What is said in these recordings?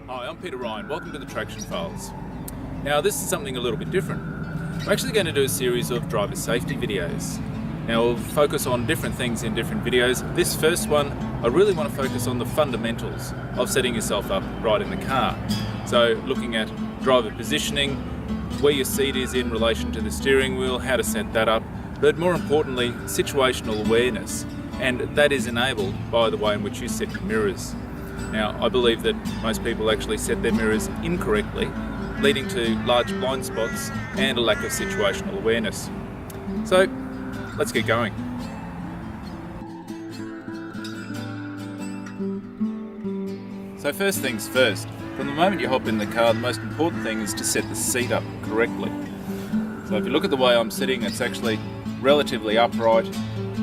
Hi, I'm Peter Ryan. Welcome to the Traction Files. Now this is something a little bit different. I'm actually going to do a series of driver safety videos. Now we'll focus on different things in different videos. This first one, I really want to focus on the fundamentals of setting yourself up right in the car. So looking at driver positioning, where your seat is in relation to the steering wheel, how to set that up, but more importantly, situational awareness. And that is enabled by the way in which you set your mirrors. Now, I believe that most people actually set their mirrors incorrectly, leading to large blind spots and a lack of situational awareness. So, let's get going. So first things first, from the moment you hop in the car, the most important thing is to set the seat up correctly. So if you look at the way I'm sitting, it's actually relatively upright,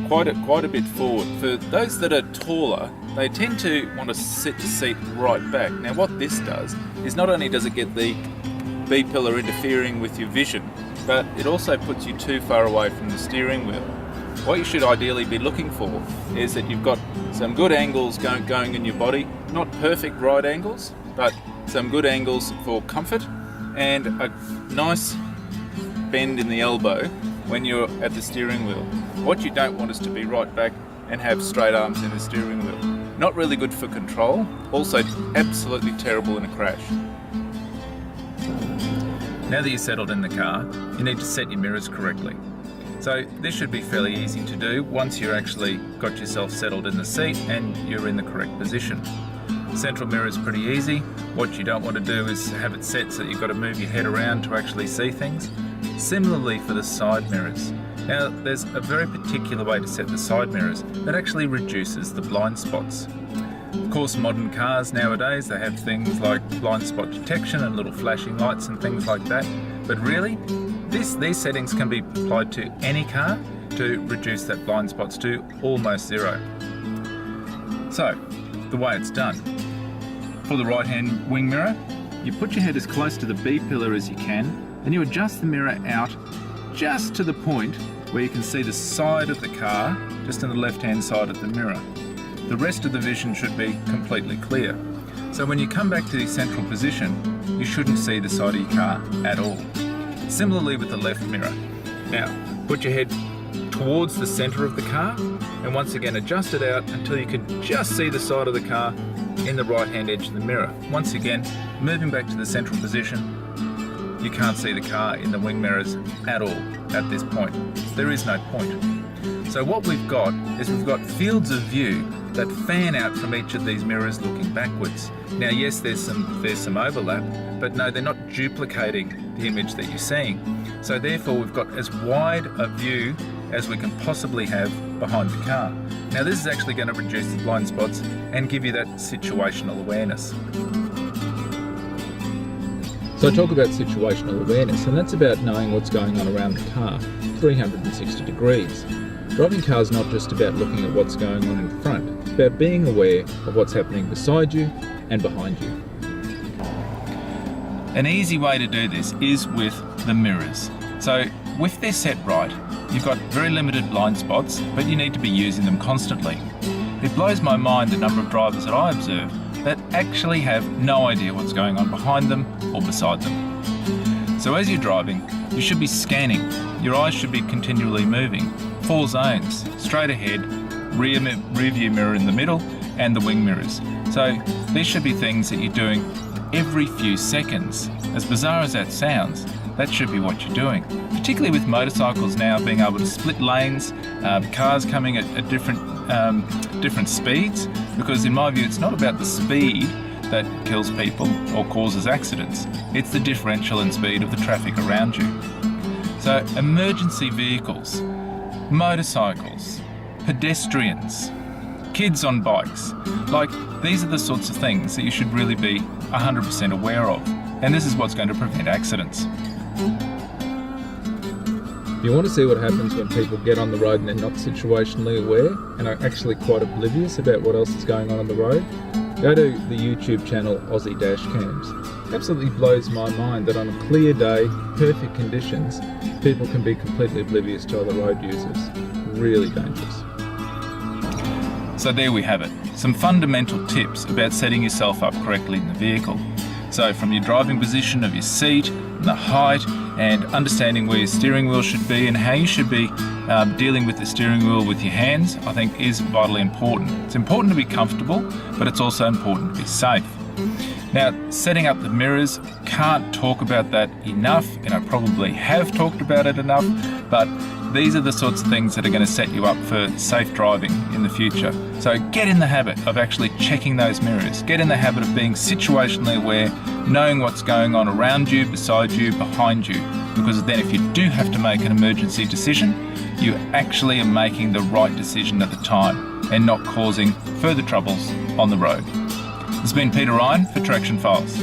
quite a bit forward. For those that are taller, they tend to want to sit the seat right back. Now what this does is not only does it get the B-pillar interfering with your vision, but it also puts you too far away from the steering wheel. What you should ideally be looking for is that you've got some good angles going in your body, not perfect right angles, but some good angles for comfort and a nice bend in the elbow when you're at the steering wheel. What you don't want is to be right back and have straight arms in the steering wheel. Not really good for control, also absolutely terrible in a crash. Now that you're settled in the car, you need to set your mirrors correctly. So this should be fairly easy to do once you're actually got yourself settled in the seat and you're in the correct position. Central mirror is pretty easy. What you don't want to do is have it set so that you've got to move your head around to actually see things. Similarly for the side mirrors. Now there's a very particular way to set the side mirrors that actually reduces the blind spots. Of course, modern cars nowadays, they have things like blind spot detection and little flashing lights and things like that. But really, these settings can be applied to any car to reduce that blind spots to almost zero. So, the way it's done. For the right-hand wing mirror, you put your head as close to the B-pillar as you can, and you adjust the mirror out just to the point where you can see the side of the car, just on the left-hand side of the mirror. The rest of the vision should be completely clear. So when you come back to the central position, you shouldn't see the side of your car at all. Similarly with the left mirror. Now, put your head towards the center of the car, and once again adjust it out until you can just see the side of the car in the right-hand edge of the mirror. Once again, moving back to the central position, you can't see the car in the wing mirrors at all at this point. There is no point. So what we've got is we've got fields of view that fan out from each of these mirrors looking backwards. Now yes, there's some overlap, but no, they're not duplicating the image that you're seeing. So therefore we've got as wide a view as we can possibly have behind the car. Now this is actually going to reduce the blind spots and give you that situational awareness. So I talk about situational awareness, and that's about knowing what's going on around the car, 360 degrees. Driving cars is not just about looking at what's going on in front, it's about being aware of what's happening beside you and behind you. An easy way to do this is with the mirrors. So if they're set right, you've got very limited blind spots, but you need to be using them constantly. It blows my mind the number of drivers that I observe that actually have no idea what's going on behind them or beside them. So as you're driving, you should be scanning. Your eyes should be continually moving. 4 zones, straight ahead, rear view mirror in the middle, and the wing mirrors. So these should be things that you're doing every few seconds. As bizarre as that sounds, that should be what you're doing. Particularly with motorcycles now being able to split lanes, cars coming at different speeds, because in my view it's not about the speed that kills people or causes accidents, it's the differential in speed of the traffic around you. So emergency vehicles, motorcycles, pedestrians, kids on bikes, like these are the sorts of things that you should really be 100% aware of, and this is what's going to prevent accidents. If you want to see what happens when people get on the road and they're not situationally aware and are actually quite oblivious about what else is going on the road, go to the YouTube channel Aussie Dashcams. It absolutely blows my mind that on a clear day, perfect conditions, people can be completely oblivious to other road users. Really dangerous. So there we have it, some fundamental tips about setting yourself up correctly in the vehicle. So from your driving position of your seat, and the height, and understanding where your steering wheel should be and how you should be dealing with the steering wheel with your hands, I think is vitally important. It's important to be comfortable, but it's also important to be safe. Now, setting up the mirrors, can't talk about that enough, and I probably have talked about it enough, but these are the sorts of things that are going to set you up for safe driving in the future. So get in the habit of actually checking those mirrors. Get in the habit of being situationally aware, knowing what's going on around you, beside you, behind you, because then if you do have to make an emergency decision, you actually are making the right decision at the time and not causing further troubles on the road. This has been Peter Ryan for Traction Files.